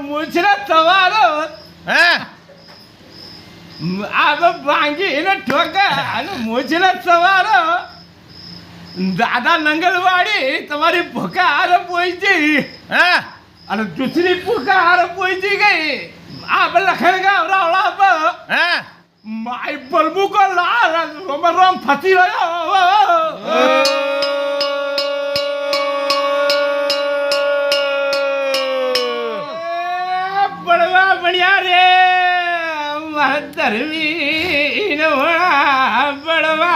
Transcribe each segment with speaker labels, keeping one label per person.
Speaker 1: મૂછના સવારો
Speaker 2: હા
Speaker 1: આ ભાંગીને ઠોકા અને મૂછના સવારો દાદા નંગલવાડી તમારી પુકાર પહોંચી
Speaker 2: હા
Speaker 1: અને દૂસરી પુકાર પહોંચી ગઈ આ લખણ ગાવ રાવડા પર
Speaker 2: હા
Speaker 1: માય બલબુ કો લાલ રોમ રોમ ફસી રહ્યો બળવા બણ્યા રે ધર્મી બળવા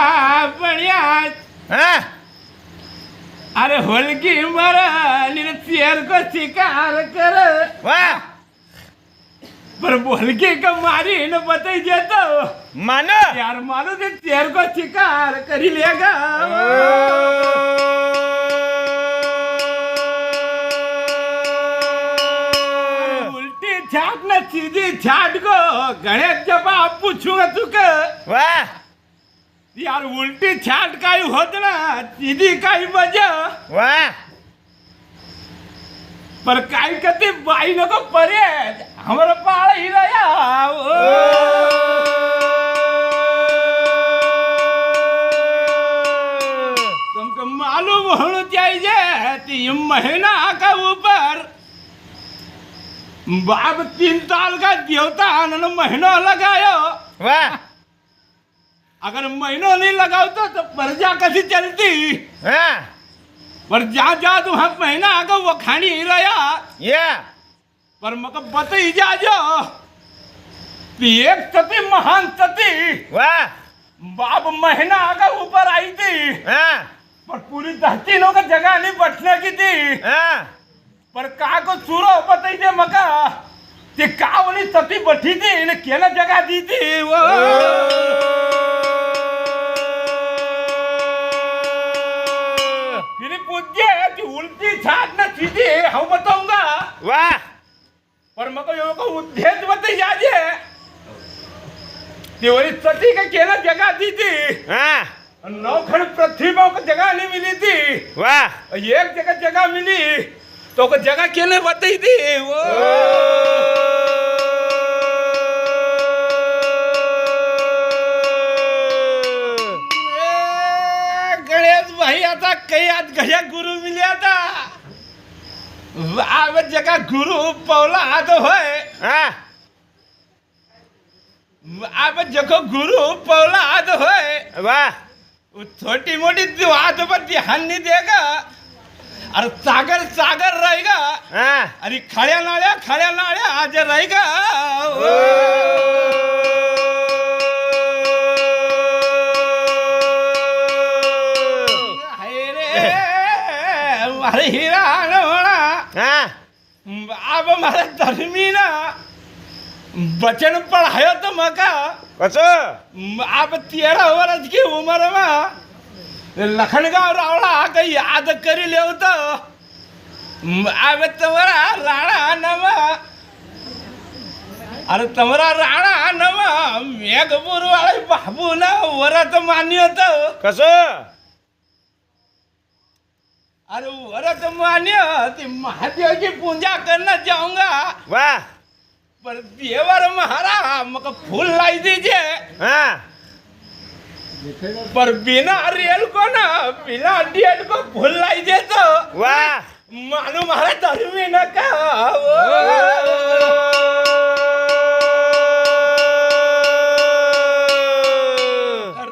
Speaker 1: બણ્યા
Speaker 2: હા
Speaker 1: અરે હોલકી મારા ને શેર કો શિકાર કરે
Speaker 2: વાહ
Speaker 1: पर बोल के मारी न बताई देता
Speaker 2: मानो
Speaker 1: यार मानो तो शेर को शिकार कर लेगा उल्टी छाट न सीधी छाट को गणेश जब आप पूछूंगा तू के
Speaker 2: वाह
Speaker 1: यार उल्टी छाट का ही होत ना सीधी का ही मजा
Speaker 2: वाह
Speaker 1: पर काय करते बाई नको परे हमारा पाळ ही रहा तुमको मालूम होना चाहिए कि ये महीना का ऊपर बाप 3 साल का देवता ने महीना लगायो
Speaker 2: वाह
Speaker 1: अगर महीनों नहीं लगाओ तो प्रजा कैसी चलती
Speaker 2: हाँ
Speaker 1: पर जा जा तू हम महीना आगे वो खानी ही रहा
Speaker 2: या
Speaker 1: पर मको बताई जाजो कि एक सती महान सती
Speaker 2: वाह
Speaker 1: बाप महीना आगे ऊपर आई थी
Speaker 2: हाँ
Speaker 1: पर पूरी धरती नो का जगह नहीं बैठने की थी
Speaker 2: हाँ
Speaker 1: पर का को सूरो बताई दे मका कि का वाली सती बैठी थी इन्हें केना जगह दी थी वो फिर पूछे कि उल्टी छाट न सीधी हम बताऊंगा
Speaker 2: वाह
Speaker 1: पर मको यो को उद्देश्य बताई जाजे तेरी सती का केना जगह दी थी
Speaker 2: हाँ
Speaker 1: नौखंड पृथ्वी को जगह नहीं मिली थी
Speaker 2: वाह
Speaker 1: एक जगह मिली तो को जगह केने बताई थी वो गणेश भाई आता कई आज गया गुरु मिला था अब जगह गुरु पौला तो है
Speaker 2: हाँ
Speaker 1: अब जगह गुरु पौला तो है
Speaker 2: वाह
Speaker 1: छोटी मोटी बात पर ध्यान नहीं देगा और सागर सागर रहेगा
Speaker 2: हाँ
Speaker 1: अरे खड़े नाड़े आज रहेगा मारे हीरा
Speaker 2: हाँ
Speaker 1: अब हमारे धर्मी ना बचन पढ़ायो तो मका
Speaker 2: कसो
Speaker 1: आप 13 वर्ष की उम्र में लखनगांव रावड़ा के याद करी ले तो अब तुम्हारा राणा नवा अरे तुम्हारा राणा नवा मेघपुर वाले बाबू ना व्रत मान्यो तो
Speaker 2: कसो
Speaker 1: अरे व्रत मान्यो तो महादेव की पूजा करना चाहूंगा
Speaker 2: वाह
Speaker 1: पर देवर महारा मको फूल लाई दीजिए
Speaker 2: हाँ
Speaker 1: पर बिना रेल को ना बिना डेट को फूल लाई दे तो
Speaker 2: वाह
Speaker 1: मानो महारा धर्मी न का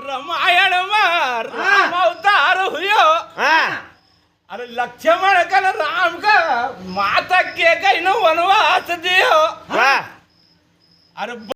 Speaker 1: रामायण में राम अवतार हुयो
Speaker 2: हाँ
Speaker 1: अरे लक्ष्मण का न राम का माता के कहीं न वनवास दियो
Speaker 2: वाह
Speaker 1: अरे